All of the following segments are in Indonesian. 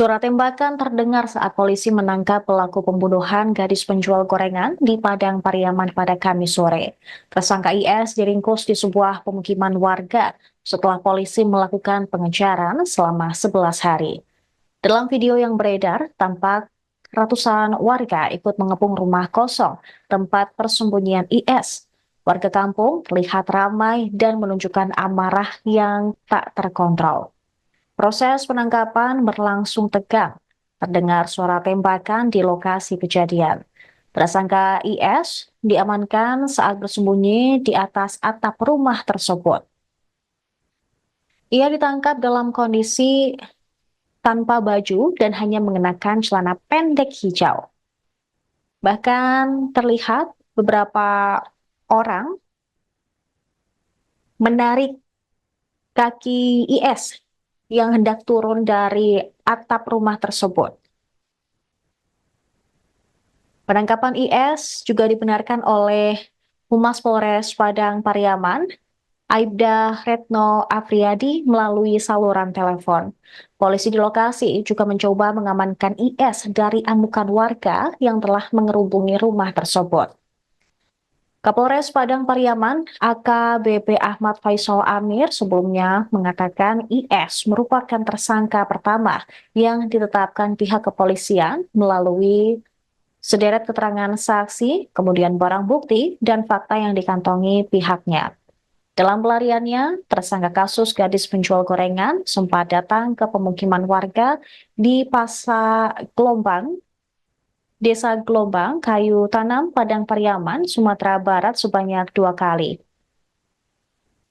Suara tembakan terdengar saat polisi menangkap pelaku pembunuhan gadis penjual gorengan di Padang Pariaman pada Kamis sore. Tersangka IS diringkus di sebuah pemukiman warga setelah polisi melakukan pengejaran selama 11 hari. Dalam video yang beredar, tampak ratusan warga ikut mengepung rumah kosong tempat persembunyian IS. Warga kampung terlihat ramai dan menunjukkan amarah yang tak terkontrol. Proses penangkapan berlangsung tegang. Terdengar suara tembakan di lokasi kejadian. Tersangka IS diamankan saat bersembunyi di atas atap rumah tersebut. Ia ditangkap dalam kondisi tanpa baju dan hanya mengenakan celana pendek hijau. Bahkan terlihat beberapa orang menarik kaki IS yang hendak turun dari atap rumah tersebut. Penangkapan IS juga dibenarkan oleh Humas Polres Padang Pariaman, Aibda Retno Afriyadi melalui saluran telepon. Polisi di lokasi juga mencoba mengamankan IS dari amukan warga yang telah mengerubungi rumah tersebut. Kapolres Padang Pariaman, AKBP Ahmad Faisal Amir sebelumnya mengatakan IS merupakan tersangka pertama yang ditetapkan pihak kepolisian melalui sederet keterangan saksi, kemudian barang bukti, dan fakta yang dikantongi pihaknya. Dalam pelariannya, tersangka kasus gadis penjual gorengan sempat datang ke pemukiman warga di Pasar Gelombang, Desa Gelombang, Kayu Tanam, Padang Pariaman, Sumatera Barat sebanyak 2 kali.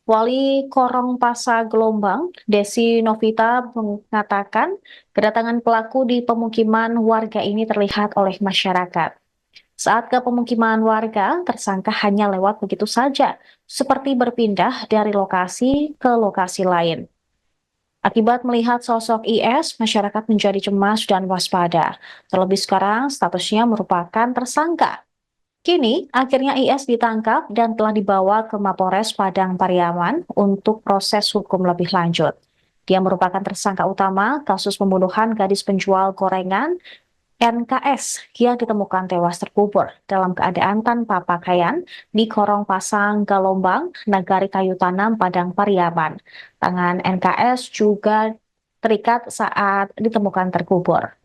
Wali Korong Pasar Gelombang, Desi Novita mengatakan kedatangan pelaku di pemukiman warga ini terlihat oleh masyarakat. Saat ke pemukiman warga, tersangka hanya lewat begitu saja, seperti berpindah dari lokasi ke lokasi lain. Akibat melihat sosok IS, masyarakat menjadi cemas dan waspada. Terlebih sekarang statusnya merupakan tersangka. Kini, akhirnya IS ditangkap dan telah dibawa ke Mapolres Padang Pariaman untuk proses hukum lebih lanjut. Dia merupakan tersangka utama kasus pembunuhan gadis penjual gorengan NKS yang ditemukan tewas terkubur dalam keadaan tanpa pakaian di Korong Pasang Galombang, Nagari Kayu Tanam, Padang Pariaman. Tangan NKS juga terikat saat ditemukan terkubur.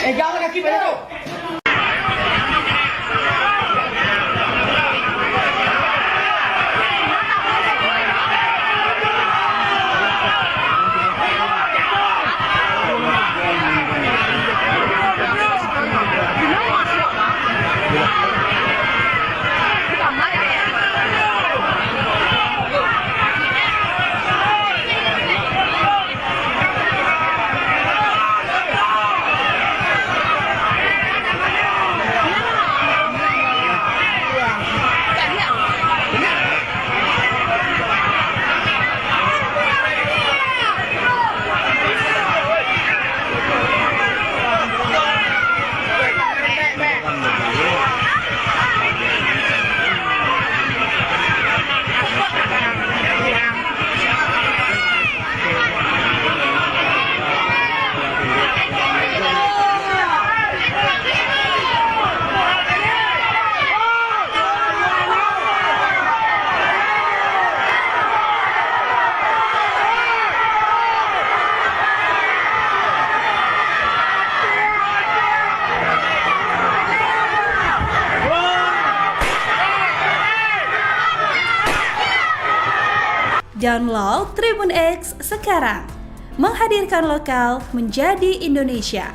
Jangan kaki pada Download Tribun X sekarang, menghadirkan lokal menjadi Indonesia.